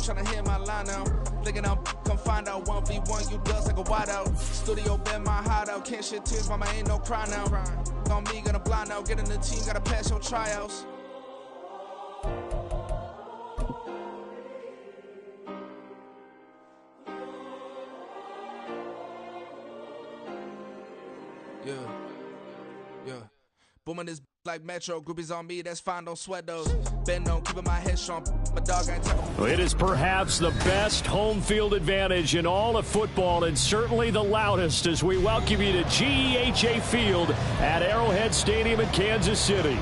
tryna hit my line now. Thinking I'm come find out 1v1, you dust like a wideout. Studio been my hideout, can't shed tears, mama ain't no cry now. Gon' me, gonna blind out, get in the team, gotta pass your tryouts. Yeah. Booming this like Metro, groupies on me, that's fine, don't sweat those. Bend on, keeping my head strong, my dog ain't talking. It is perhaps the best home field advantage in all of football, and certainly the loudest as we welcome you to GEHA Field at Arrowhead Stadium in Kansas City.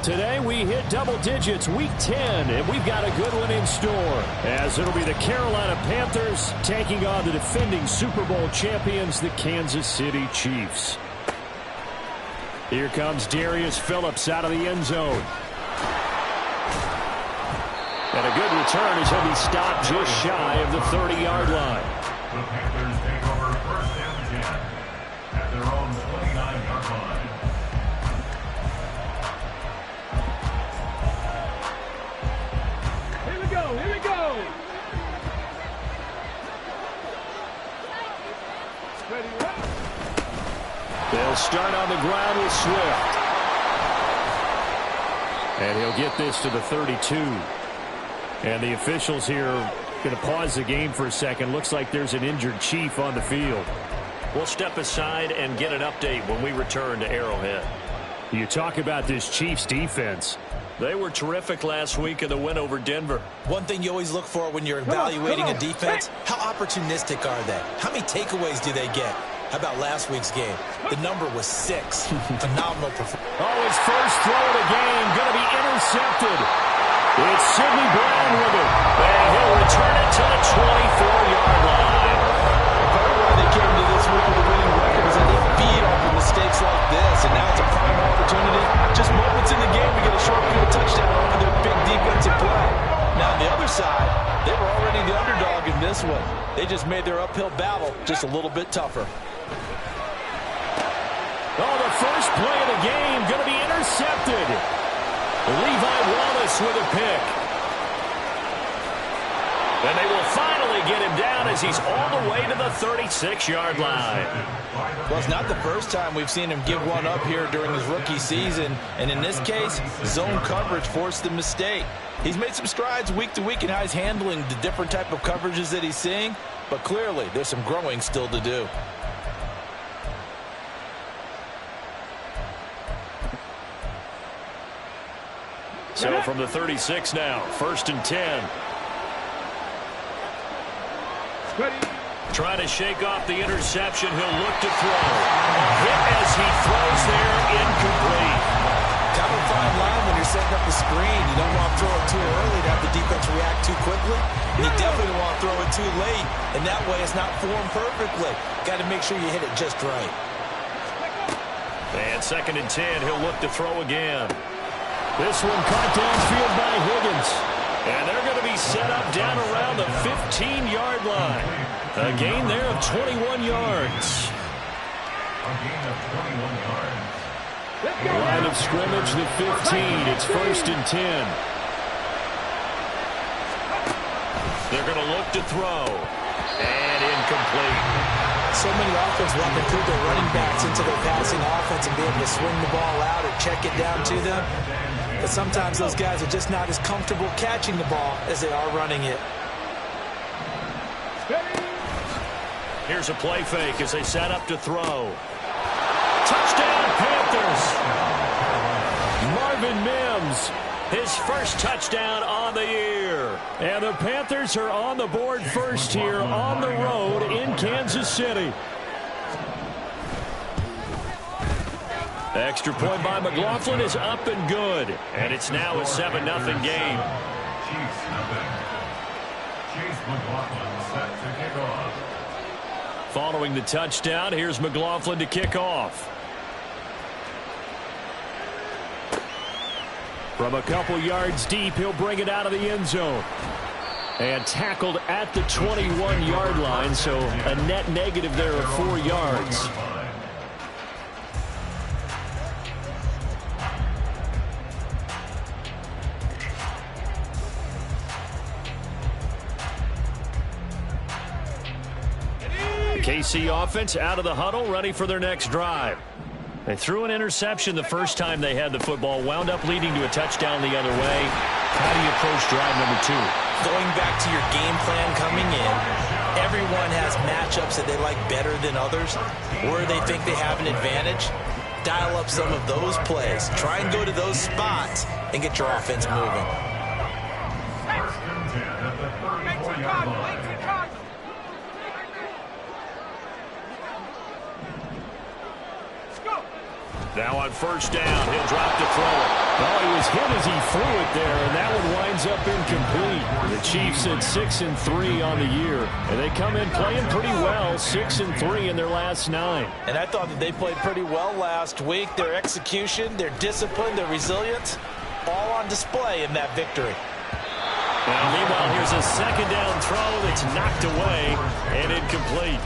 Today we hit double digits, week 10, and we've got a good one in store, as it'll be the Carolina Panthers taking on the defending Super Bowl champions, the Kansas City Chiefs. Here comes Darius Phillips out of the end zone. And a good return as he'll be stopped just shy of the 30-yard line. The Panthers take over first and 10 at their own 29-yard line. Here we go, here we go. Ready, up. They'll start on the ground with Swift. And he'll get this to the 32. And the officials here are going to pause the game for a second. Looks like there's an injured Chief on the field. We'll step aside and get an update when we return to Arrowhead. You talk about this Chiefs defense. They were terrific last week in the win over Denver. One thing you always look for when you're evaluating a defense, how opportunistic are they? How many takeaways do they get? How about last week's game? The number was 6. Phenomenal performance. Oh, his first throw of the game going to be intercepted. It's Sidney Brown with it. And he'll return it to the 24-yard line. Part of why they came to this week with a winning record is that they feed off of mistakes like this, and now it's a prime opportunity. Just moments in the game to get a short field touchdown over their big defensive play. Now on the other side, they were already the underdog in this one. They just made their uphill battle just a little bit tougher. Oh, the first play of the game going to be intercepted. Levi Wallace with a pick. And they will finally get him down as he's all the way to the 36-yard line. Well, it's not the first time we've seen him give one up here during his rookie season. And in this case, zone coverage forced the mistake. He's made some strides week to week in how he's handling the different type of coverages that he's seeing. But clearly, there's some growing still to do. So from the 36 now, 1st and 10. Trying to shake off the interception. He'll look to throw. A hit as he throws there, incomplete. Kind of a fine line when you're setting up the screen. You don't want to throw it too early to have the defense react too quickly. And you definitely don't want to throw it too late. And that way it's not formed perfectly. Got to make sure you hit it just right. And 2nd and 10, he'll look to throw again. This one caught downfield by Higgins. And they're going to be set up down around the 15-yard line. A gain there of 21 yards. A gain of 21 yards. Line of scrimmage, the 15. It's 1st and 10. They're going to look to throw. And incomplete. So many offenses want to include their running backs into their passing offense and be able to swing the ball out or check it down to them. But sometimes those guys are just not as comfortable catching the ball as they are running it. Here's a play fake as they set up to throw. Touchdown, Panthers! Marvin Mims, his first touchdown on the year. And the Panthers are on the board first here on the road in Kansas City. Extra point by McLaughlin is up and good. And it's now a 7-0 game. Chiefs nothing. Chase McLaughlin set to kick off. Following the touchdown, here's McLaughlin to kick off. From a couple yards deep, he'll bring it out of the end zone. And tackled at the 21-yard line, so a net negative there of 4 yards. KC offense out of the huddle, ready for their next drive. They threw an interception the first time they had the football, wound up leading to a touchdown the other way. How do you approach drive number 2? Going back to your game plan coming in, everyone has matchups that they like better than others, where they think they have an advantage. Dial up some of those plays. Try and go to those spots and get your offense moving. First and 10 at the 34-yard line. Now on first down, he'll drop to throw it. Well, he was hit as he threw it there, and that one winds up incomplete. The Chiefs at 6-3 on the year, and they come in playing pretty well, 6-3 in their last 9. And I thought that they played pretty well last week. Their execution, their discipline, their resilience, all on display in that victory. Now, meanwhile, here's a second down throw that's knocked away and incomplete.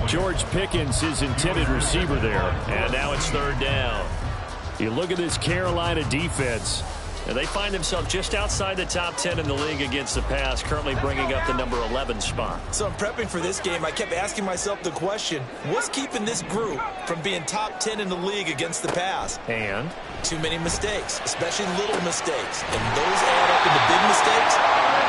George Pickens, his intended receiver there. And now it's third down. You look at this Carolina defense, and they find themselves just outside the top 10 in the league against the pass, currently bringing up the number 11 spot. So I'm prepping for this game. I kept asking myself the question, what's keeping this group from being top 10 in the league against the pass? And? Too many mistakes, especially little mistakes. And those add up into big mistakes.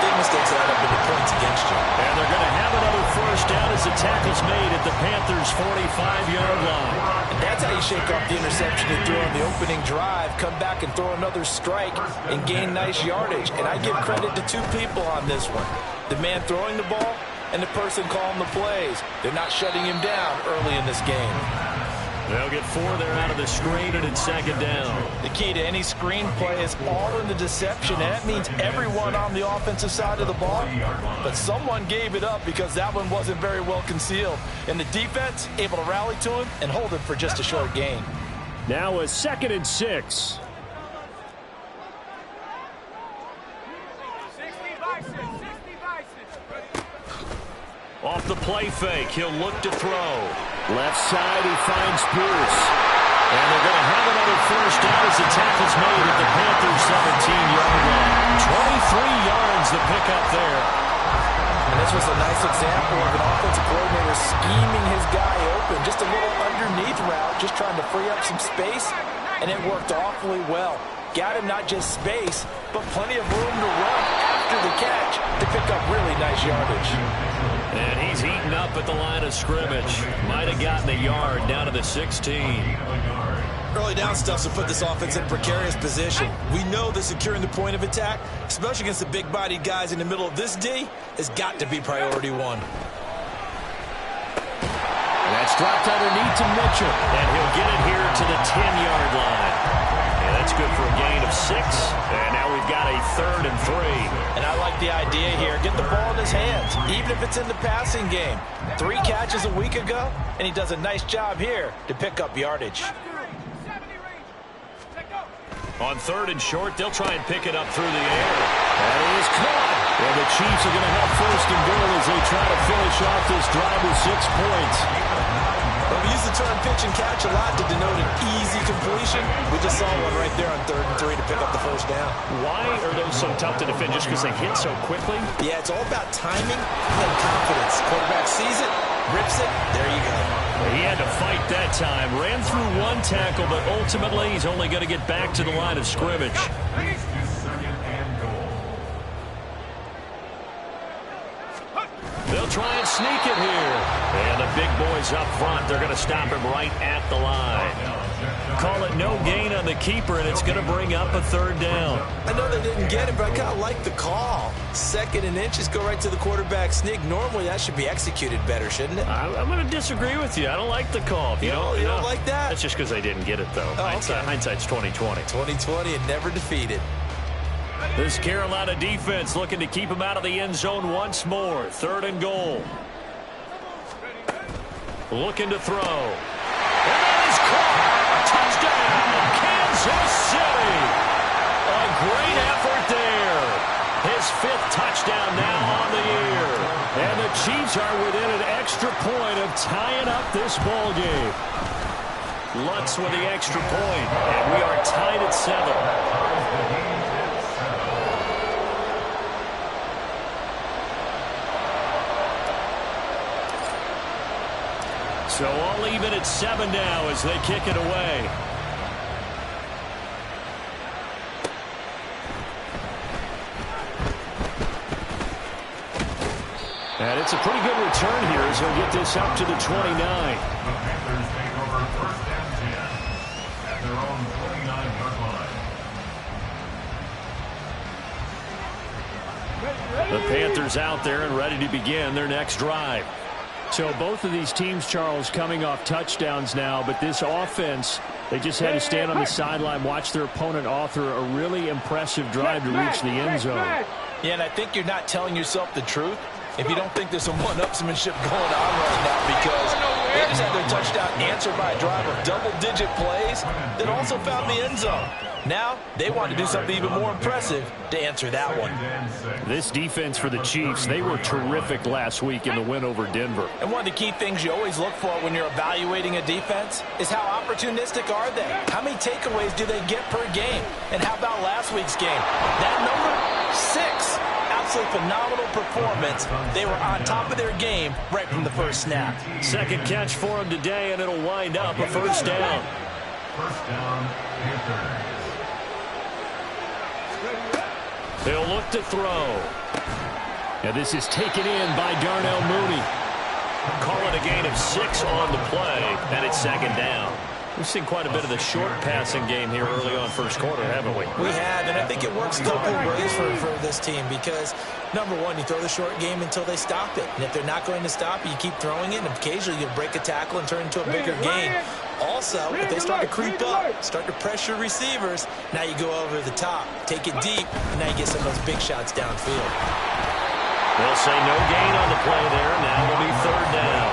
Big mistakes add up into points against you. And they're going to have another first down as the tackle's made at the Panthers' 45-yard line. And that's how you shake off the interception you threw on the opening drive, come back and throw another strike and gain nice yardage. And I give credit to two people on this one. The man throwing the ball and the person calling the plays. They're not shutting him down early in this game. They'll get 4 there out of the screen, and it's second down. The key to any screen play is all in the deception, and that means everyone on the offensive side of the ball. But someone gave it up because that one wasn't very well concealed. And the defense able to rally to him and hold him for just a short gain. Now a 2nd and 6. Off the play fake, he'll look to throw. Left side, he finds Pierce. And they're going to have another first down as the tackle's made at the Panthers' 17-yard line. 23 yards the pickup there. And this was a nice example of an offensive coordinator scheming his guy open. Just a little underneath route, just trying to free up some space. And it worked awfully well. Got him not just space, but plenty of room to run after the catch to pick up really nice yardage. And he's heating up at the line of scrimmage. Might have gotten a yard down to the 16. Early down stuff will put this offense in precarious position. We know that securing the point of attack, especially against the big-bodied guys in the middle of this D, has got to be priority 1. And that's dropped underneath to Mitchell. And he'll get it here to the 10-yard line. And that's good for a gain of 6. And now we've got a 3rd and 3. And I like the idea here. Get the ball in his hands, even if it's in the passing game. 3 catches a week ago, and he does a nice job here to pick up yardage. On 3rd and short, they'll try and pick it up through the air. That is caught. And the Chiefs are going to have 1st and goal as they try to finish off this drive with 6 points. Well, we use the term pitch and catch a lot to denote an easy completion. We just saw one right there on 3rd and 3 to pick up the first down. Why are those so tough to defend? Just because they hit so quickly? Yeah, it's all about timing and confidence. Quarterback sees it, rips it, there you go. He had to fight that time. Ran through 1 tackle, but ultimately he's only going to get back to the line of scrimmage. They'll try and sneak it here. And the big boys up front, they're going to stop him right at the line. Call it no gain on the keeper, and it's going to bring up a 3rd down. I know they didn't get it, but I kind of like the call. 2nd and inches, go right to the quarterback sneak. Normally, that should be executed better, shouldn't it? I'm going to disagree with you. I don't like the call. You don't like that? That's just because they didn't get it, though. Oh, okay. Hindsight's 20/20. 20/20 and never defeated. This Carolina defense looking to keep him out of the end zone once more. 3rd and goal. Looking to throw. And that is caught. Touchdown, Kansas City. A great effort there. His 5th touchdown now on the year. And the Chiefs are within an extra point of tying up this ball game. Lutz with the extra point, and we are tied at 7. So all even at 7 now as they kick it away. And it's a pretty good return here as he'll get this up to the 29. The Panthers take over first and 10 at their own 29-yard line. The Panthers out there and ready to begin their next drive. So both of these teams, Charles, coming off touchdowns now, but this offense, they just had to stand on the sideline, watch their opponent author a really impressive drive to reach the end zone. Yeah, and I think you're not telling yourself the truth if you don't think there's some one-upsmanship going on right now, because they just had their touchdown answered by a drive of double-digit plays that also found the end zone. Now they want to do something even more impressive to answer that one. This defense for the Chiefs, they were terrific last week in the win over Denver. And one of the key things you always look for when you're evaluating a defense is how opportunistic are they? How many takeaways do they get per game? And how about last week's game? That number, 6. Absolutely phenomenal performance. They were on top of their game right from the first snap. Second catch for him today, and it'll wind up a first down. First down, Panthers. They'll look to throw. And this is taken in by Darnell Mooney. Call it a gain of 6 on the play, and it's second down. We've seen quite a bit of the short passing game here early on first quarter, haven't we? We have, and I think it works a couple of ways for this team because, number one, you throw the short game until they stop it. And if they're not going to stop it, you keep throwing it, and occasionally you'll break a tackle and turn into a bigger gain. Also, if they start to creep up, start to pressure receivers, now you go over the top, take it deep, and now you get some of those big shots downfield. They'll say no gain on the play there. Now it'll be third down.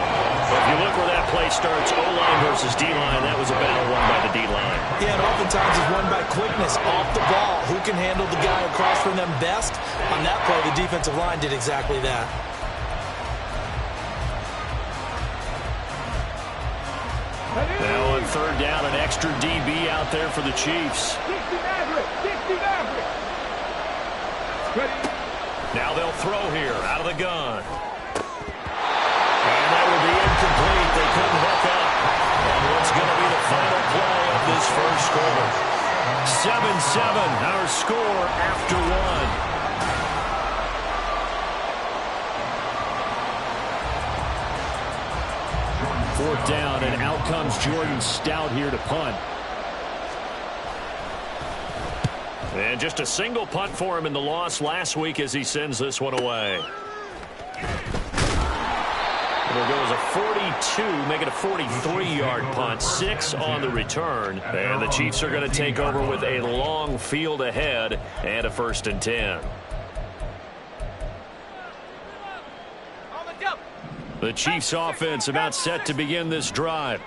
If you look where that play starts, O-line versus D-line, that was a battle won by the D-line. Yeah, and oftentimes it's won by quickness off the ball. Who can handle the guy across from them best? On that play, the defensive line did exactly that. Now on third down, an extra DB out there for the Chiefs. Now they'll throw here out of the gun. And that will be incomplete. They couldn't hook up. And what's going to be the final play of this first quarter? 7-7, our score after one. Fourth down, and out comes Jordan Stout here to punt. And just a single punt for him in the loss last week as he sends this one away. It'll go as a 42, make it a 43-yard punt, 6 on the return. And the Chiefs are going to take over with a long field ahead and a 1st and 10. The Chiefs offense about set to begin this drive.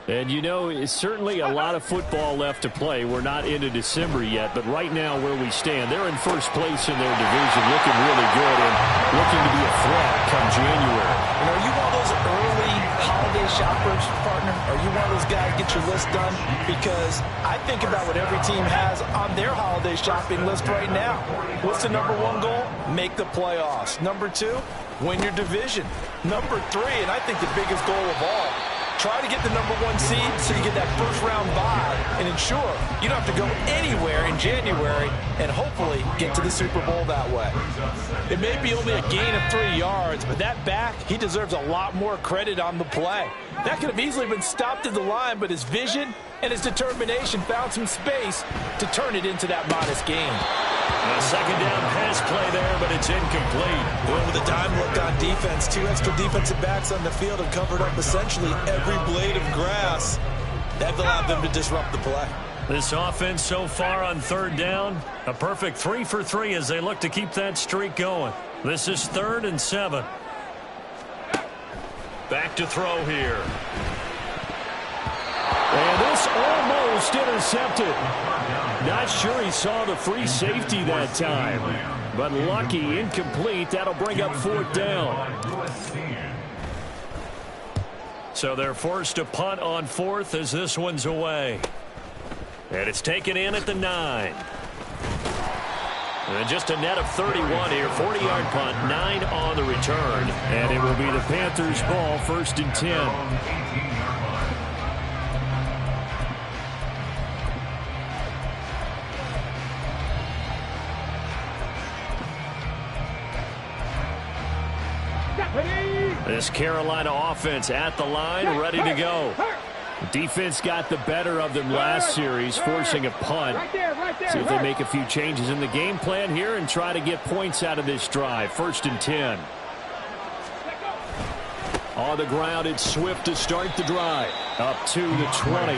And, you know, it's certainly a lot of football left to play. We're not into December yet, but right now where we stand, they're in first place in their division, looking really good and looking to be a threat come January. And are you one of those early holiday shoppers, partner? Are you one of those guys get your list done? Because I think about what every team has on their holiday shopping list right now. What's the number 1 goal? Make the playoffs. Number 2, win your division. Number 3, and I think the biggest goal of all, try to get the number 1 seed so you get that first-round bye and ensure you don't have to go anywhere in January and hopefully get to the Super Bowl that way. It may be only a gain of 3 yards, but that back, he deserves a lot more credit on the play. That could have easily been stopped at the line, but his vision and his determination found some space to turn it into that modest gain. A second down pass play there, but it's incomplete. Well, with a dime look on defense, 2 extra defensive backs on the field have covered up essentially every blade of grass. That allowed them to disrupt the play. This offense so far on third down, a perfect 3 for 3 as they look to keep that streak going. This is 3rd and 7. Back to throw here. And this almost intercepted. Not sure he saw the free safety that time. But lucky, incomplete. That'll bring up 4th down. So they're forced to punt on 4th as this one's away. And it's taken in at the 9. And just a net of 31 here. 40-yard punt, 9 on the return. And it will be the Panthers' ball, 1st and 10. This Carolina offense at the line, ready to go. Defense got the better of them last series, forcing a punt. See if they make a few changes in the game plan here and try to get points out of this drive. 1st and 10. On the ground, it's Swift to start the drive. Up to the 20.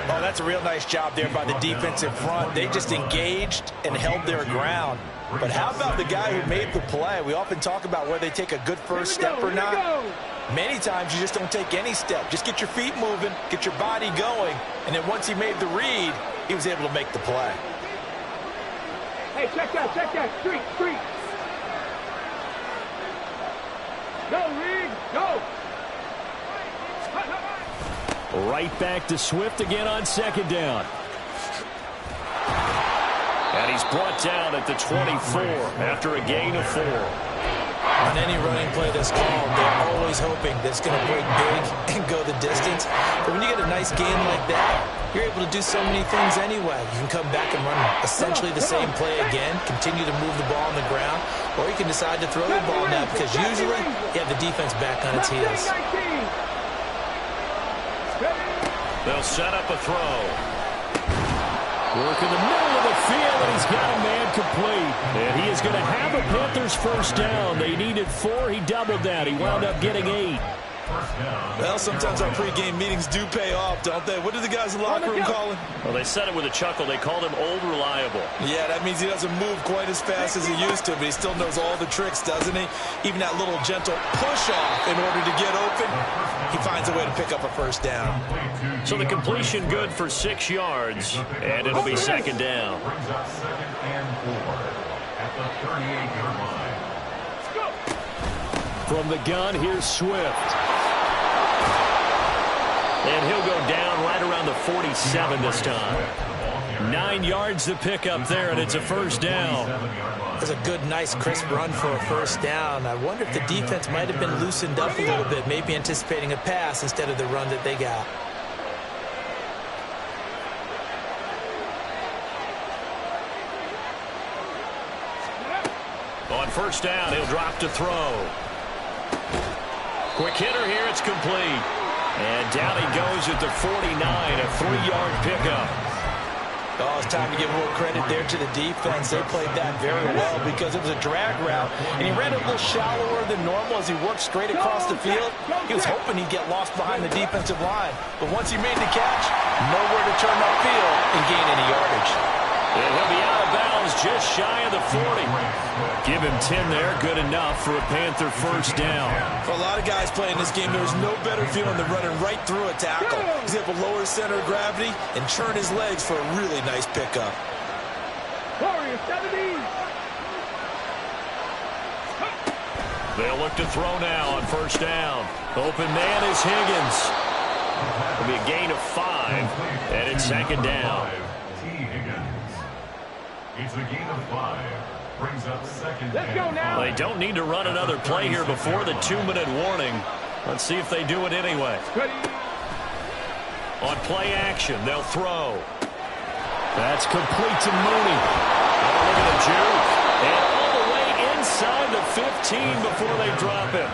Oh, that's a real nice job there by the defensive front. They just engaged and held their ground. But how about the guy who made the play? We often talk about whether they take a good first step or not. Many times you just don't take any step. Just get your feet moving, get your body going, and then once he made the read, he was able to make the play. Hey, check that, street. Go, Reed, go. Right back to Swift again on 2nd down. And he's brought down at the 24 after a gain of 4. On any running play that's called, they're always hoping that it's going to break big and go the distance. But when you get a nice gain like that, you're able to do so many things anyway. You can come back and run essentially the same play again, continue to move the ball on the ground, or you can decide to throw the ball now because usually you have the defense back on its heels. They'll set up a throw. Work in the middle of the field, and he's got a man complete. And he is going to have a Panthers 1st down. They needed 4. He doubled that. He wound up getting 8. Well, sometimes our pregame meetings do pay off, don't they? What do the guys in the locker room call him? Well, they said it with a chuckle. They called him Old Reliable. Yeah, that means he doesn't move quite as fast as he used to, but he still knows all the tricks, doesn't he? Even that little gentle push-off in order to get open, he finds a way to pick up a 1st down. So the completion good for 6 yards, and it'll be 2nd down. Brings up 2nd and 4 at the 38-yard line. From the gun, here's Swift. And he'll go down right around the 47 this time. 9 yards to pick up there, and it's a 1st down. That's a good, nice, crisp run for a 1st down. I wonder if the defense might have been loosened up a little bit, maybe anticipating a pass instead of the run that they got. On 1st down, he'll drop to throw. Quick hitter here, it's complete. And down he goes at the 49, a 3-yard pickup. Oh, it's time to give more credit there to the defense. They played that very well because it was a drag route, and he ran a little shallower than normal as he worked straight across the field. He was hoping he'd get lost behind the defensive line, but once he made the catch, nowhere to turn upfield and gain any yardage. And he'll be out of bounds just shy of the 40. Give him 10 there, good enough for a Panther 1st down. For a lot of guys playing this game, there's no better feeling than running right through a tackle. He's able to lower his center of gravity and churn his legs for a really nice pickup. Warrior 70. They'll look to throw now on 1st down. Open man is Higgins. It'll be a gain of 5, and it's 2nd down. It's a gain of 5. Brings up 2nd. Let's go now. They don't need to run another play here before the 2-minute warning. Let's see if they do it anyway. Ready. On play action, they'll throw. That's complete to Mooney. Oh, look at the juke. And all the way inside the 15 before they drop him.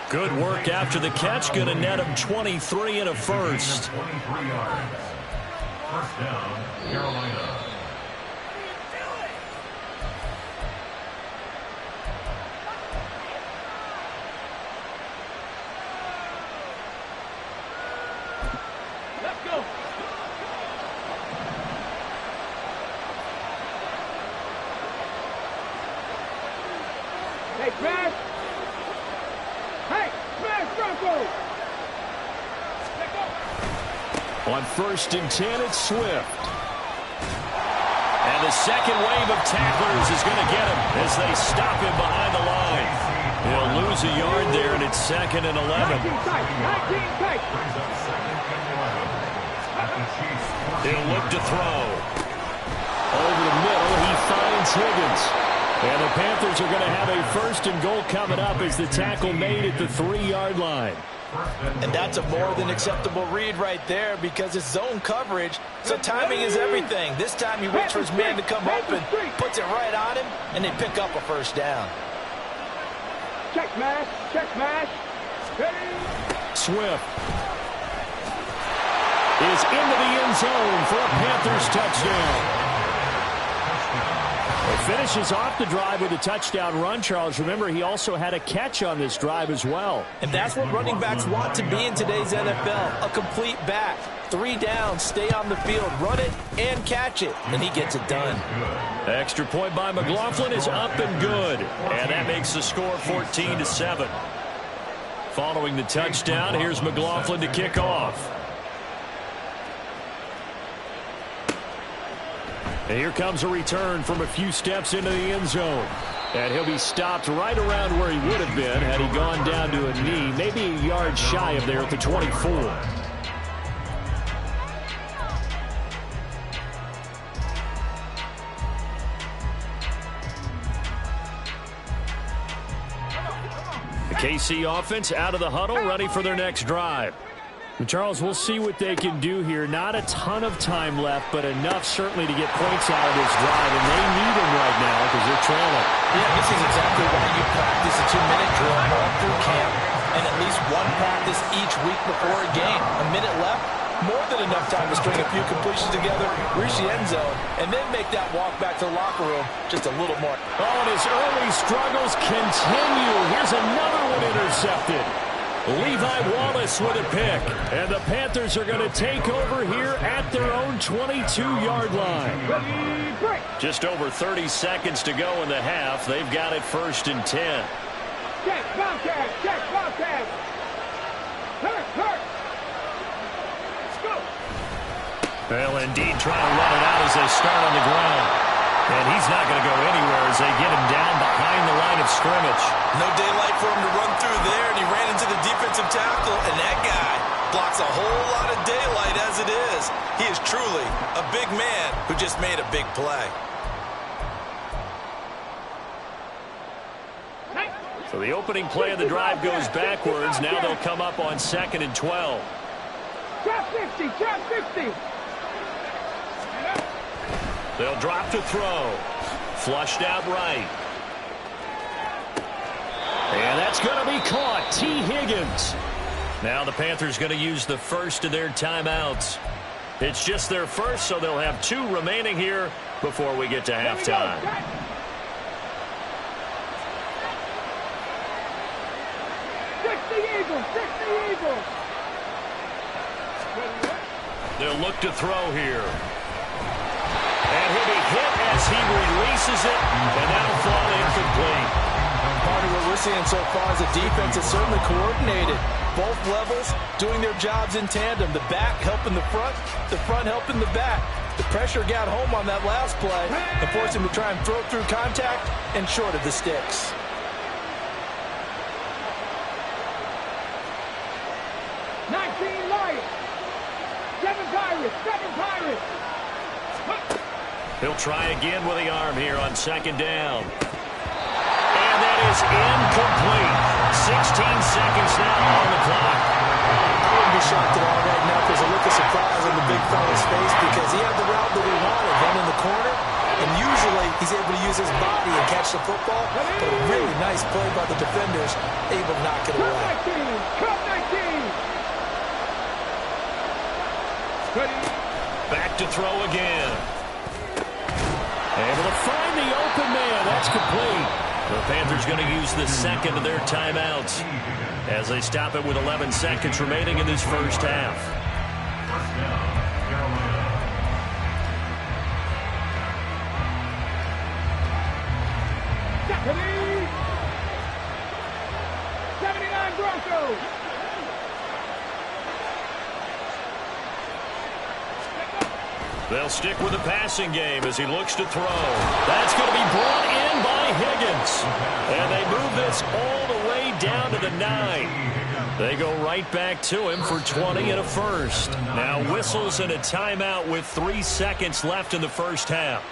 Good work after the catch. Going to net him 23 and a 1st. 23 yards. 1st down, Carolina. Hey, Crash! Hey, Crash, Bronco! Let go! On 1st and 10, it's Swift. And the second wave of tacklers is going to get him as they stop him behind the line. He'll lose a yard there, and it's 2nd and 11. 19 tight. He'll look to throw. Over the middle, he finds Higgins. And the Panthers are going to have a 1st and goal coming up as the tackle made at the 3-yard line. And that's a more than acceptable read right there because it's zone coverage, so timing is everything. This time he waits for his man to come open, puts it right on him, and they pick up a 1st down. Check mash, Swift is into the end zone for a Panthers touchdown. It finishes off the drive with a touchdown run, Charles. Remember, he also had a catch on this drive as well. And that's what running backs want to be in today's NFL, a complete back. 3 downs, stay on the field, run it, and catch it, and he gets it done. Extra point by McLaughlin is up and good, and that makes the score 14-7. Following the touchdown, here's McLaughlin to kick off. And here comes a return from a few steps into the end zone. And he'll be stopped right around where he would have been had he gone down to a knee, maybe a yard shy of there at the 24. The KC offense out of the huddle, ready for their next drive. Charles, we'll see what they can do here. Not a ton of time left, but enough certainly to get points out of this drive, and they need them right now because they're trailing. Yeah, this is exactly why you practice a 2-minute drill all through camp and at least one practice each week before a game. A minute left, more than enough time to string a few completions together, reach the end zone, and then make that walk back to the locker room just a little more. Oh, and his early struggles continue. Here's another one intercepted. Levi Wallace with a pick, and the Panthers are going to take over here at their own 22-yard line. Just over 30 seconds to go in the half. They've got it 1st and 10. check, Bobcat, hurt. Let's go. Well, indeed, trying to run it out as they start on the ground. And he's not going to go anywhere as they get him down behind the line of scrimmage. No daylight for him to run through there, and he ran into the defensive tackle, and that guy blocks a whole lot of daylight as it is. He is truly a big man who just made a big play. So the opening play of the drive goes backwards. Now they'll come up on 2nd and 12. Trap 50. They'll drop to throw. Flushed out right. And that's going to be caught. T. Higgins. Now the Panthers going to use the first of their timeouts. It's just their first, so they'll have 2 remaining here before we get to halftime. Eagles. They'll look to throw here. And he'll be hit as he releases it, and that'll fall incomplete. Part of what we're seeing so far is the defense is certainly coordinated. Both levels doing their jobs in tandem. The back helping the front helping the back. The pressure got home on that last play and forced him to try and throw through contact and short of the sticks. Seven Pirates. He'll try again with the arm here on 2nd down. And that is incomplete. 16 seconds now on the clock. I wouldn't be shocked at all right now if there's a look of surprise on the big fella's face because he had the route that we wanted, run in the corner, and usually he's able to use his body and catch the football, but a really nice play by the defenders, able to knock it away. Cut 19. Back to throw again. Able to find the open man. That's complete. The Panthers going to use the 2nd of their timeouts as they stop it with 11 seconds remaining in this first half. 79 Broncos. They'll stick with the passing game as he looks to throw. That's going to be brought in by Higgins. And they move this all the way down to the 9. They go right back to him for 20 and a first. Now whistles and a timeout with 3 seconds left in the first half.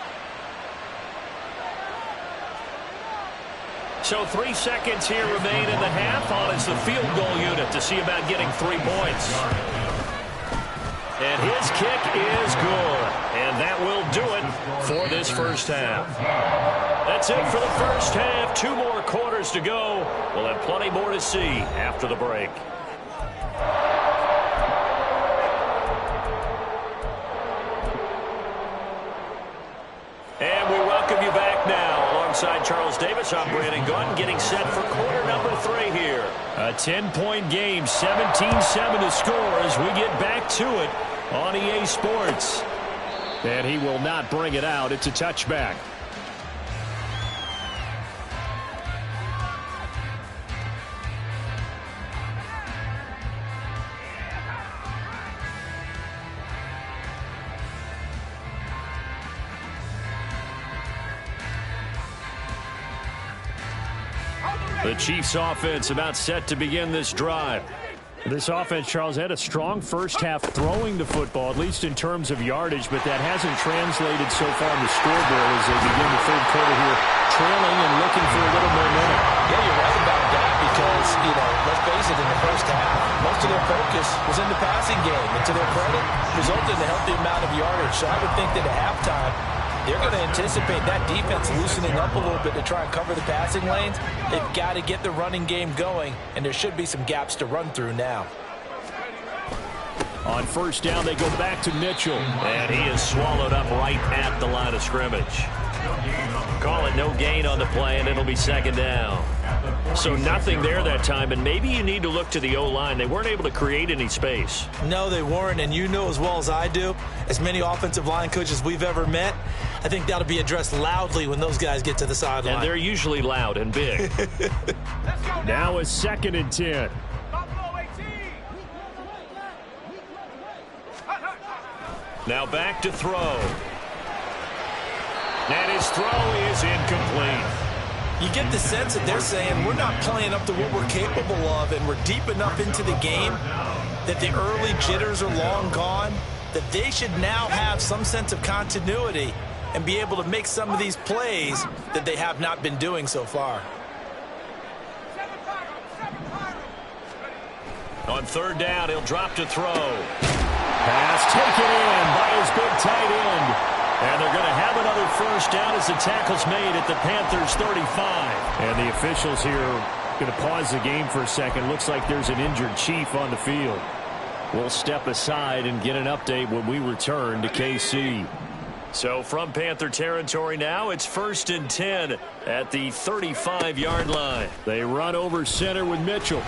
So 3 seconds here remain in the half. On is the field goal unit to see about getting 3 points. And his kick is good. And that will do it for this first half. That's it for the first half. 2 more quarters to go. We'll have plenty more to see after the break. And we welcome you back now. Alongside Charles Davis, I'm Brandon Gunn, getting set for quarter number 3 here. A 10-point game, 17-7 to score as we get back to it on EA Sports. And he will not bring it out. It's a touchback. The Chiefs offense about set to begin this drive. This offense, Charles, had a strong first half throwing the football, at least in terms of yardage, but that hasn't translated so far on the scoreboard as they begin the third quarter here, trailing and looking for a little momentum. Yeah, you're right about that because, let's face it, in the first half, most of their focus was in the passing game. And to their credit, resulted in a healthy amount of yardage. So I would think that at halftime, they're going to anticipate that defense loosening up a little bit to try and cover the passing lanes. They've got to get the running game going, and there should be some gaps to run through now. On first down, they go back to Mitchell. And he is swallowed up right at the line of scrimmage. Call it no gain on the play, and it'll be second down. So nothing there that time, and maybe you need to look to the O-line. They weren't able to create any space. No, they weren't, and you know as well as I do, as many offensive line coaches we've ever met, I think that'll be addressed loudly when those guys get to the sideline. And they're usually loud and big. Now a 2nd and 10. Now back to throw. And his throw is incomplete. You get the sense that they're saying we're not playing up to what we're capable of, and we're deep enough into the game that the early jitters are long gone, that they should now have some sense of continuity and be able to make some of these plays that they have not been doing so far. On third down, he'll drop to throw. Pass taken in by his big tight end. And they're going to have another first down as the tackle's made at the Panthers 35. And the officials here going to pause the game for a second. Looks like there's an injured Chief on the field. We'll step aside and get an update when we return to KC. So from Panther territory now, it's 1st and 10 at the 35-yard line. They run over center with Mitchell.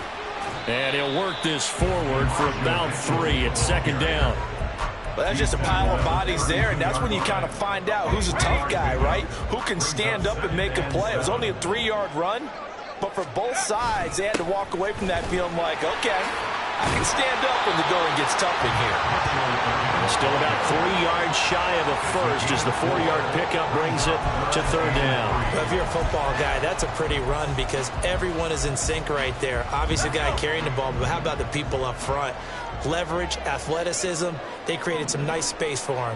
And he'll work this forward for about 3 at second down. Well, that's just a pile of bodies there, and that's when you kind of find out who's a tough guy, right? Who can stand up and make a play. It was only a 3-yard run, but for both sides, they had to walk away from that feeling like, okay, I can stand up when the going gets tough in here. Still about 3 yards shy of a first as the 4-yard pickup brings it to third down. Well, if you're a football guy, that's a pretty run because everyone is in sync right there. Obviously, the guy carrying the ball, but how about the people up front? Leverage, athleticism, they created some nice space for him.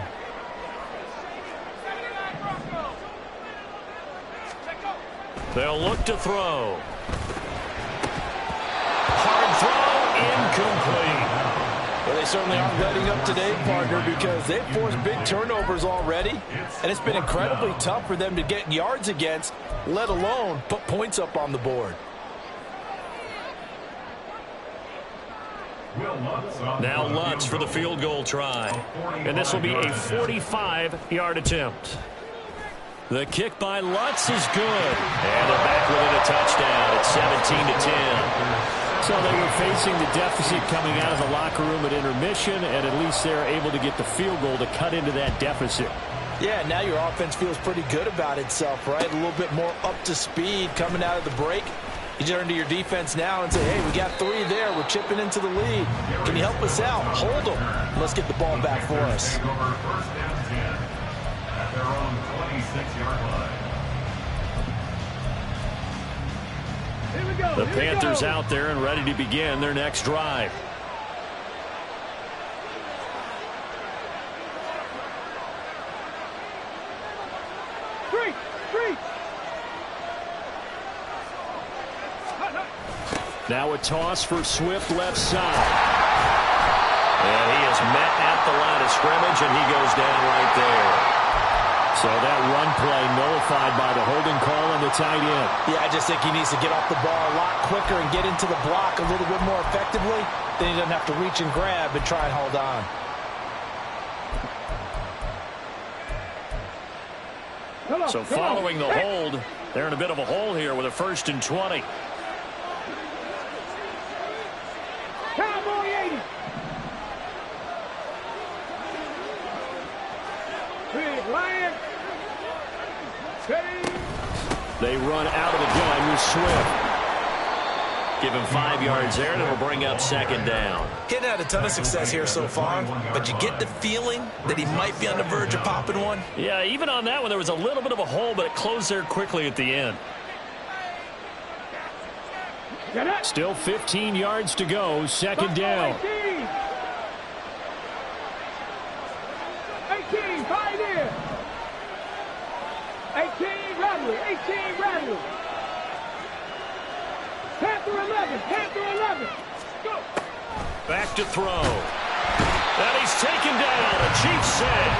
They'll look to throw. Hard throw, incomplete. Well, they certainly aren't letting up today, partner, because they've forced big turnovers already, and it's been incredibly tough for them to get yards against, let alone put points up on the board. Now Lutz for the field goal try. And this will be a 45-yard attempt. The kick by Lutz is good. And they're back within a touchdown at 17-10. So they were facing the deficit coming out of the locker room at intermission, and at least they're able to get the field goal to cut into that deficit. Yeah, now your offense feels pretty good about itself, right? A little bit more up to speed coming out of the break. You turn to your defense now and say, hey, we got 3 there. We're chipping into the lead. Can you help us out? Hold them. Let's get the ball back for us. The Panthers out there and ready to begin their next drive. Now a toss for Swift left side. And he is met at the line of scrimmage, and he goes down right there. So that run play nullified by the holding call on the tight end. Yeah, I just think he needs to get off the ball a lot quicker and get into the block a little bit more effectively. Then he doesn't have to reach and grab and try and hold on. So following the hold, they're in a bit of a hole here with a 1st and 20. Cowboy 80. Big Lion. They run out of the gun with Swift. Give him 5 yards there, and it'll bring up 2nd down. Getting had a ton of success here so far, but you get the feeling that he might be on the verge of popping one. Yeah, even on that one, there was a little bit of a hole, but it closed there quickly at the end. Still 15 yards to go, 2nd down. 18, 5 in. 18, Radley, 18, Radley. Panther 11, Panther 11. Go. Back to throw. And he's taken down. A Chiefs sack.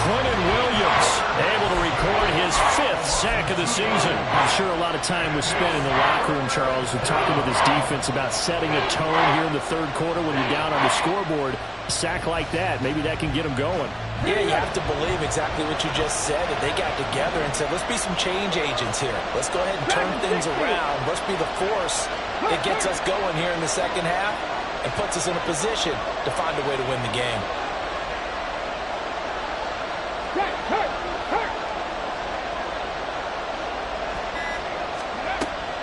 Quentin Williams able to record his 5th sack of the season. I'm sure a lot of time was spent in the locker room, Charles, with talking with his defense about setting a tone here in the 3rd quarter when you're down on the scoreboard. A sack like that, maybe that can get them going. Yeah, you have to believe exactly what you just said. That they got together and said, let's be some change agents here. Let's go ahead and turn things around. Let's be the force that gets us going here in the 2nd half and puts us in a position to find a way to win the game.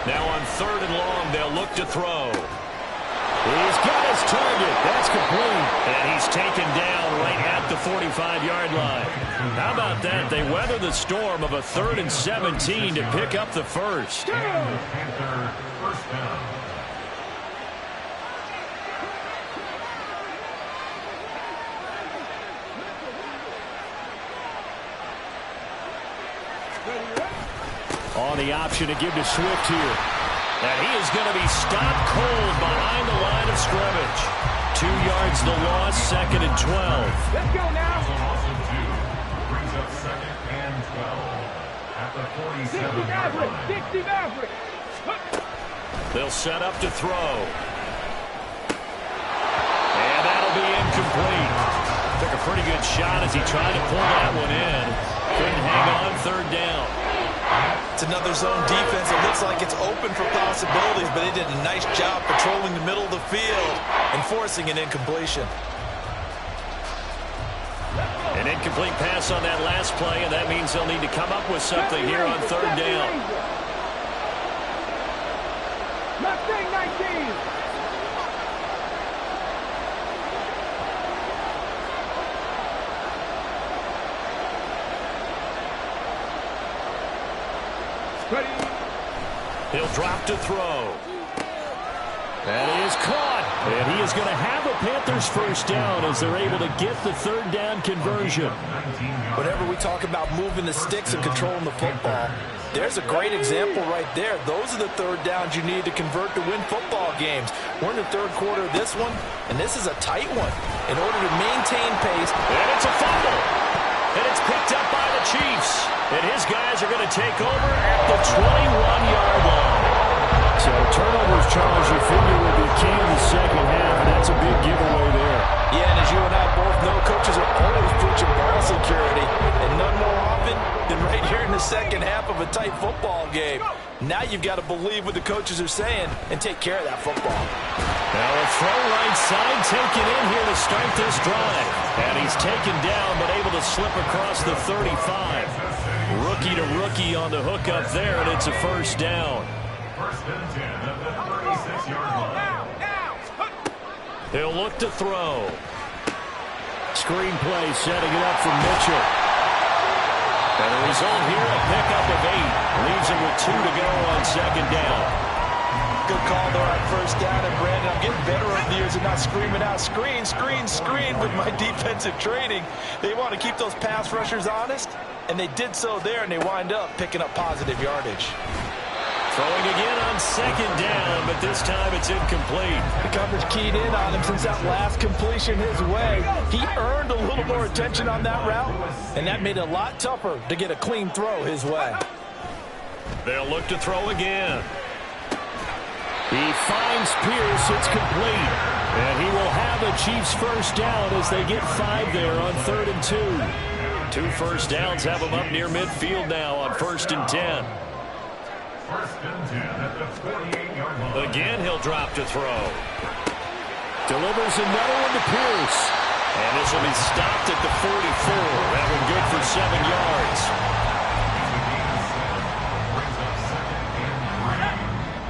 Now on 3rd and long, they'll look to throw. He's got his target. That's complete. And he's taken down right at the 45-yard line. How about that? They weather the storm of a 3rd and 17 to pick up the 1st. Panther 1st down. On the option to give to Swift here. And he is going to be stopped cold behind the line of scrimmage. 2 yards the loss, 2nd and 12. Let's go now. Loss of 2 brings up 2nd and 12 at the 60 47-yard Maverick, line. 60 Maverick. They'll set up to throw. And that'll be incomplete. Took a pretty good shot as he tried to pull that one in. Couldn't hang on 3rd down. It's another zone defense. It looks like it's open for possibilities, but they did a nice job patrolling the middle of the field and forcing an incompletion. An incomplete pass on that last play, and that means they'll need to come up with something here on 3rd down. Mustang 19. He'll drop to throw. That is caught. And he is going to have a Panthers 1st down as they're able to get the 3rd down conversion. Whenever we talk about moving the sticks and controlling the football, there's a great example right there. Those are the 3rd downs you need to convert to win football games. We're in the 3rd quarter of this one, and this is a tight one. In order to maintain pace. And it's a fumble. And it's picked up by the Chiefs. And his guys are going to take over at the 21-yard line. So turnovers, Charles, you figure will be key in the 2nd half, and that's a big giveaway there. Yeah, and as you and I both know, coaches are always preaching ball security, and none more often than right here in the 2nd half of a tight football game. Now you've got to believe what the coaches are saying and take care of that football. Now a throw right side taken in here to start this drive. And he's taken down but able to slip across the 35. Rookie to rookie on the hook up there, and it's a 1st down. 1st and 10 at the 36-yard line. He'll look to throw. Screenplay setting it up for Mitchell. And the result here, a pickup of 8. Leaves him with 2 to go on 2nd down. Good call there on 1st down. And Brandon, I'm getting better over the years and not screaming out, screen, screen, screen with my defensive training. They want to keep those pass rushers honest, and they did so there, and they wind up picking up positive yardage. Throwing again on second down, but this time it's incomplete. The coverage keyed in on him since that last completion his way. He earned a little more attention on that route, and that made it a lot tougher to get a clean throw his way. They'll look to throw again. He finds Pierce. It's complete. And he will have a Chiefs first down as they get 5 there on 3rd and 2. 2 first downs have them up near midfield now on 1st and 10. 1st and 10 at the 48-yard line. Again, he'll drop to throw. Delivers another one to Pierce. And this will be stopped at the 44. That one good for 7 yards. Brings up 2nd and 3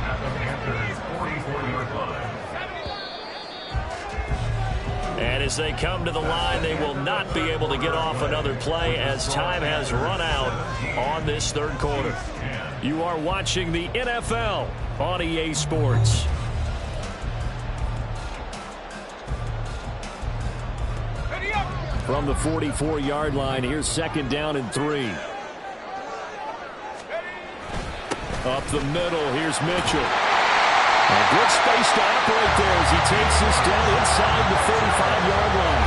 at the Panthers' 44-yard line. And as they come to the line, they will not be able to get off another play as time has run out on this 3rd quarter. You are watching the NFL on EA Sports. From the 44-yard line, here's 2nd down and 3. Up the middle, here's Mitchell. A good space to operate there as he takes this down inside the 45-yard line.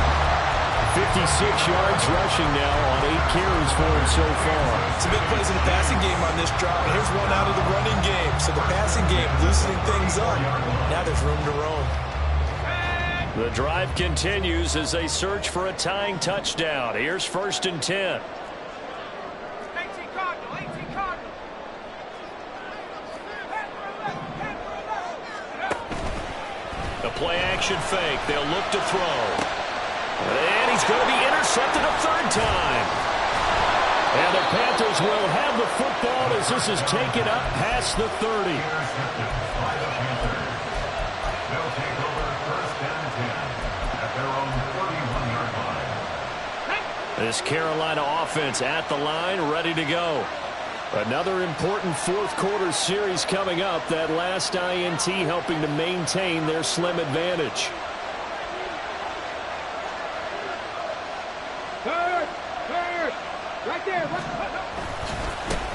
56 yards rushing now on 8 carries for him so far. Some big plays in the passing game on this drive. Here's one out of the running game. So the passing game loosening things up. Now there's room to roam. The drive continues as they search for a tying touchdown. Here's 1st and 10. 18 Cardinal, 18 Cardinal. The play action fake. They'll look to throw. And he's going to be intercepted a 3rd time. And the Panthers will have the football as this is taken up past the 30. They'll take over 1st and 10 at their own 41-yard line. This Carolina offense at the line, ready to go. Another important 4th quarter series coming up. That last INT helping to maintain their slim advantage. Third. Right there.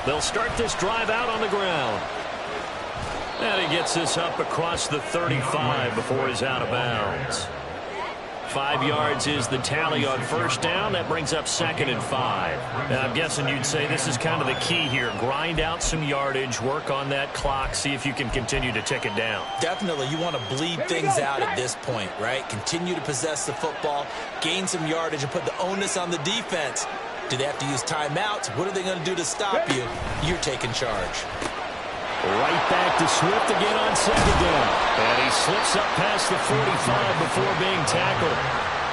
They'll start this drive out on the ground. And he gets this up across the 35 before he's out of bounds. 5 yards is the tally on 1st down. That brings up 2nd and 5. And I'm guessing you'd say this is kind of the key here. Grind out some yardage, work on that clock, see if you can continue to tick it down. Definitely, you want to bleed things out at this point, right? Continue to possess the football, gain some yardage, and put the onus on the defense. Do they have to use timeouts? What are they going to do to stop you? You're taking charge. Right back to Swift again on 2nd down. And he slips up past the 45 before being tackled.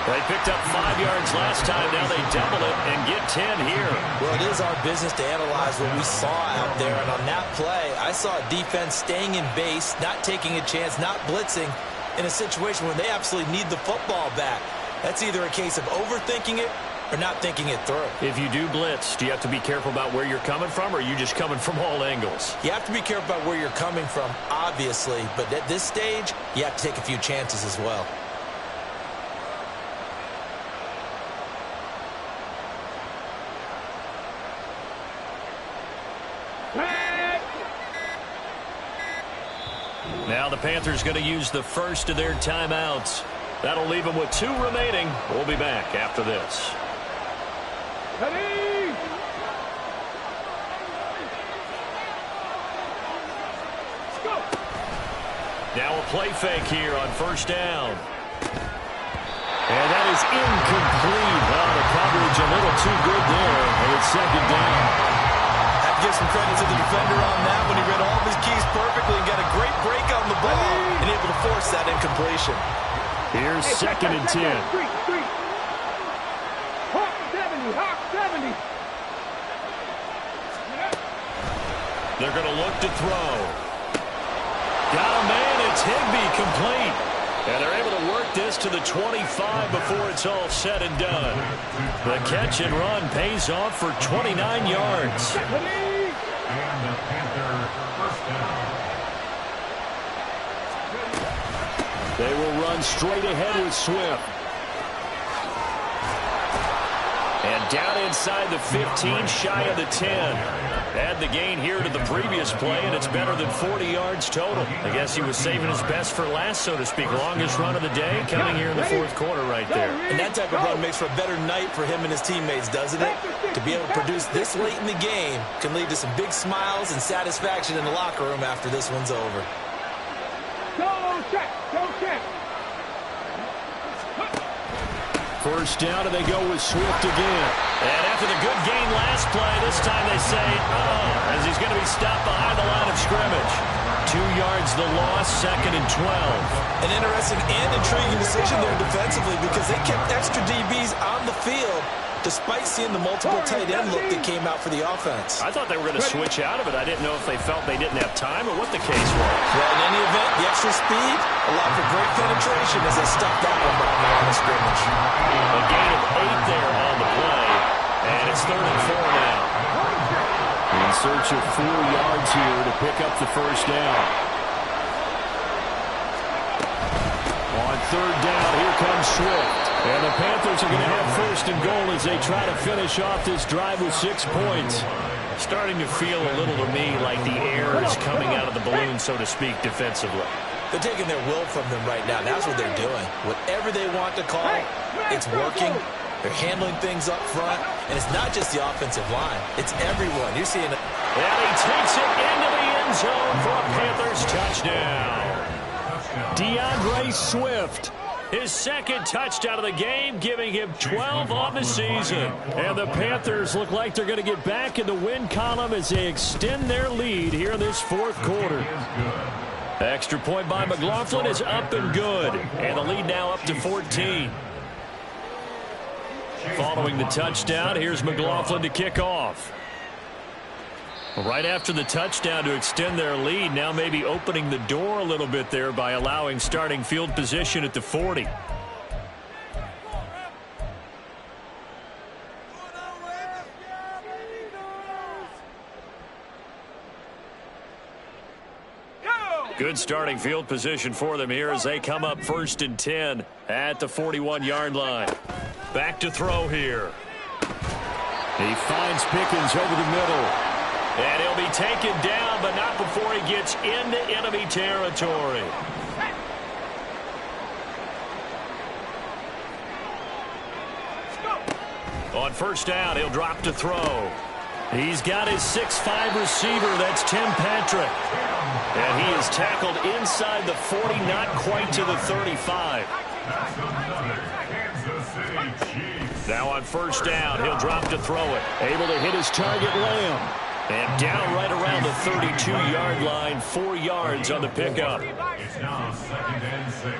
They picked up 5 yards last time. Now they double it and get 10 here. Well, it is our business to analyze what we saw out there. And on that play, I saw a defense staying in base, not taking a chance, not blitzing in a situation where they absolutely need the football back. That's either a case of overthinking it or not thinking it through. If you do blitz, do you have to be careful about where you're coming from, or are you just coming from all angles? You have to be careful about where you're coming from, obviously, but at this stage, you have to take a few chances as well. Now the Panthers going to use the first of their timeouts. That'll leave them with 2 remaining. We'll be back after this. Ready? Go. Now a play fake here on 1st down. And that is incomplete. Well, the coverage a little too good there. And it's 2nd down. Have to give some credit to the defender on that when he read all of his keys perfectly and got a great break on the ball and able to force that incompletion. Here's 2nd and 10. Street. Hawk 70. They're going to look to throw. Got a man. It's Higbee complete. And they're able to work this to the 25 before it's all said and done. The catch and run pays off for 29 yards. And the Panther first down. They will run straight ahead with Swift. And Down inside the 15, shy of the 10. Add the gain here to the previous play, and it's better than 40 yards total. I guess he was saving his best for last, so to speak. Longest run of the day coming here in the fourth quarter right there. And that type of run makes for a better night for him and his teammates, doesn't it? To be able to produce this late in the game can lead to some big smiles and satisfaction in the locker room after this one's over. Go check. Go check. First down, and they go with Swift again. And after the good gain last play, this time they say, as he's going to be stopped behind the line of scrimmage. 2 yards the loss, 2nd and 12. An interesting and intriguing decision there defensively because they kept extra DBs on the field despite seeing the multiple tight end look that came out for the offense. I thought they were going to switch out of it. I didn't know if they felt they didn't have time or what the case was. Well, in any event, the extra speed allowed for great penetration as they stuffed that one behind the line of scrimmage. A gain of 8 there on the play, and it's 3rd and 4 now. In search of 4 yards here to pick up the first down. On 3rd down, here comes Swift. And the Panthers are going to have 1st and goal as they try to finish off this drive with 6 points. Starting to feel a little to me like the air is coming out of the balloon, so to speak, defensively. They're taking their will from them right now. That's what they're doing. Whatever they want to call, it's working. They're handling things up front. And it's not just the offensive line. It's everyone. You're seeing it. And he takes it into the end zone for a Panthers touchdown. DeAndre Swift. His 2nd touchdown of the game, giving him 12 on the season. And the Panthers look like they're going to get back in the win column as they extend their lead here in this 4th quarter. Extra point by McLaughlin is up and good. And the lead now up to 14. Following the touchdown, here's McLaughlin to kick off. Right after the touchdown to extend their lead, now maybe opening the door a little bit there by allowing starting field position at the 40. Good starting field position for them here as they come up 1st and 10 at the 41-yard line. Back to throw here. He finds Pickens over the middle. And he'll be taken down, but not before he gets into enemy territory. On 1st down, he'll drop to throw. He's got his 6'5 receiver. That's Tim Patrick. And he is tackled inside the 40, not quite to the 35. Now on 1st down, he'll drop to throw it. Able to hit his target, Lamb. And down right around the 32-yard line, 4 yards on the pickup. It's now 2nd and 6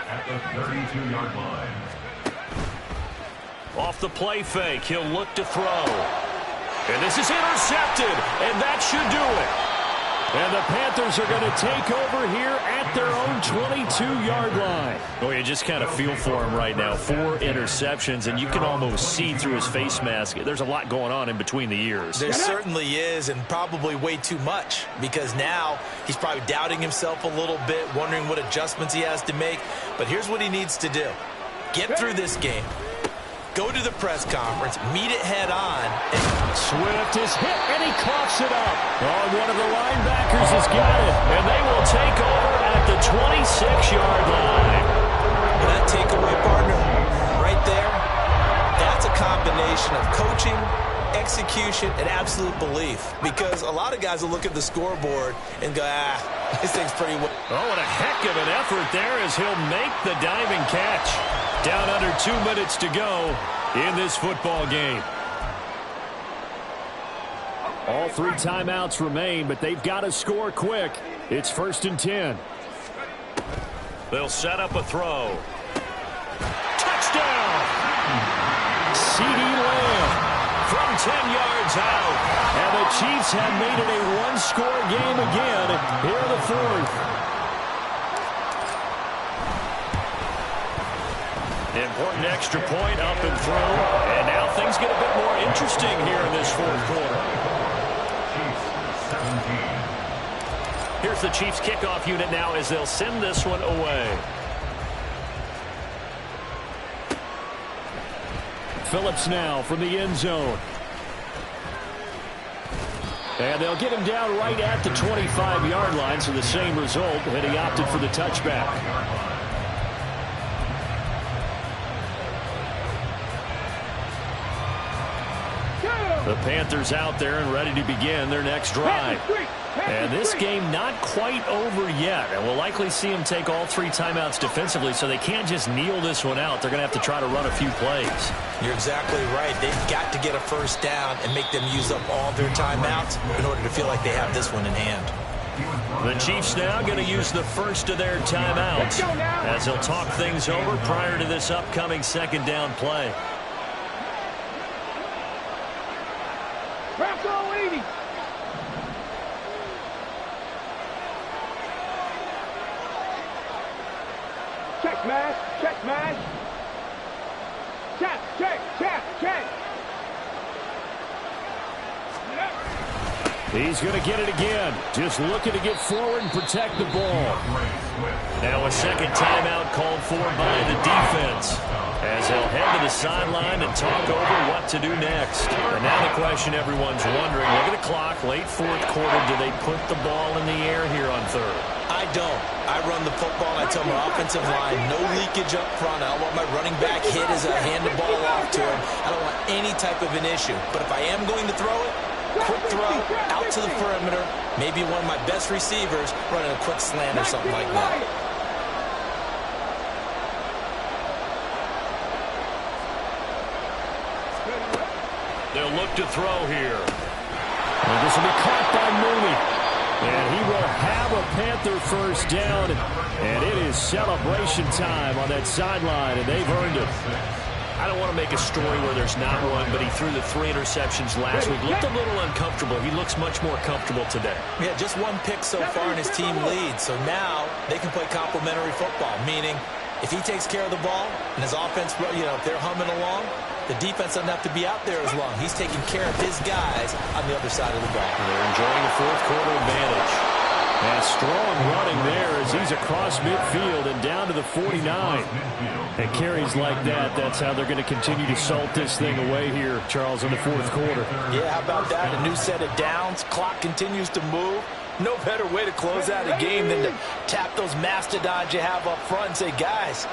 at the 32-yard line. Off the play fake, he'll look to throw. And this is intercepted, and that should do it. And the Panthers are going to take over here at their own 22-yard line. Well, you just kind of feel for him right now. 4 interceptions, and you can almost see through his face mask. There's a lot going on in between the ears. There certainly is, and probably way too much, because now he's probably doubting himself a little bit, wondering what adjustments he has to make. But here's what he needs to do. Get through this game. Go to the press conference, meet it head on. Swift is hit, and he coughs it up. Oh, one of the linebackers has got it. And they will take over at the 26-yard line. And that takeaway, partner, right there, that's a combination of coaching, execution, and absolute belief. Because a lot of guys will look at the scoreboard and go, this thing's pretty well. Oh, and a heck of an effort there as he'll make the diving catch. Down under 2 minutes to go in this football game. All 3 timeouts remain, but they've got to score quick. It's 1st and 10. They'll set up a throw. Touchdown! CeeDee Lamb from 10 yards out. And the Chiefs have made it a 1-score game again here in the 4th. Important extra point up and through. And now things get a bit more interesting here in this 4th quarter. Here's the Chiefs kickoff unit now as they'll send this one away. Phillips now from the end zone. And they'll get him down right at the 25-yard line, so the same result, and he opted for the touchback. The Panthers out there and ready to begin their next drive. And this game not quite over yet. And we'll likely see them take all 3 timeouts defensively, so they can't just kneel this one out. They're going to have to try to run a few plays. You're exactly right. They've got to get a first down and make them use up all their timeouts in order to feel like they have this one in hand. The Chiefs now going to use the first of their timeouts as they'll talk things over prior to this upcoming second down play. Check, man. Check, man. Check, check, check, check. He's going to get it again. Just looking to get forward and protect the ball. Now a second timeout called for by the defense as they'll head to the sideline and talk over what to do next. And now the question everyone's wondering, look at the clock, late fourth quarter, do they put the ball in the air here on third? I don't. I run the football, and I tell my offensive line, no leakage up front. I don't want my running back hit as I hand the ball off to him. I don't want any type of an issue. But if I am going to throw it, quick throw, out to the perimeter, maybe one of my best receivers running a quick slant or something like that. They'll look to throw here. And this will be caught by Mooney. And he will have a Panther first down. And it is celebration time on that sideline, and they've earned it. I don't want to make a story where there's not one, but he threw the 3 interceptions last week. Looked a little uncomfortable. He looks much more comfortable today. Yeah, just 1 pick so far, and his team leads. So now they can play complementary football, meaning if he takes care of the ball and his offense, if they're humming along, the defense doesn't have to be out there as long. He's taking care of his guys on the other side of the ball. And they're enjoying the fourth quarter advantage. And strong running there as he's across midfield and down to the 49. And carries like that, that's how they're going to continue to salt this thing away here, Charles, in the fourth quarter. Yeah, how about that? A new set of downs. Clock continues to move. No better way to close out a game than to tap those mastodons you have up front and say, guys,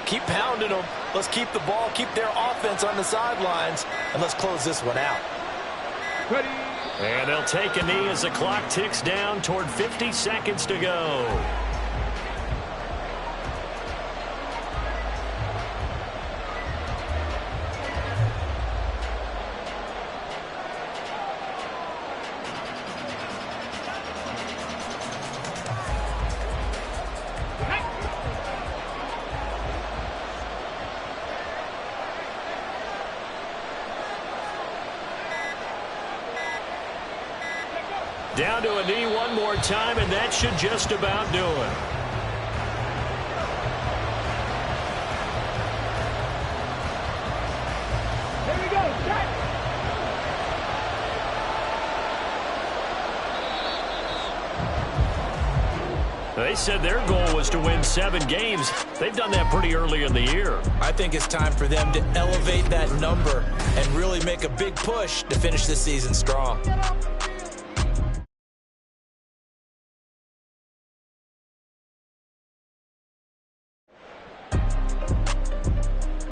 keep pounding them. Let's keep the ball, keep their offense on the sidelines, and let's close this one out. Ready. And they'll take a knee as the clock ticks down toward 50 seconds to go. Down to a knee one more time, and that should just about do it. Here we go. Check. They said their goal was to win 7 games. They've done that pretty early in the year. I think it's time for them to elevate that number and really make a big push to finish this season strong.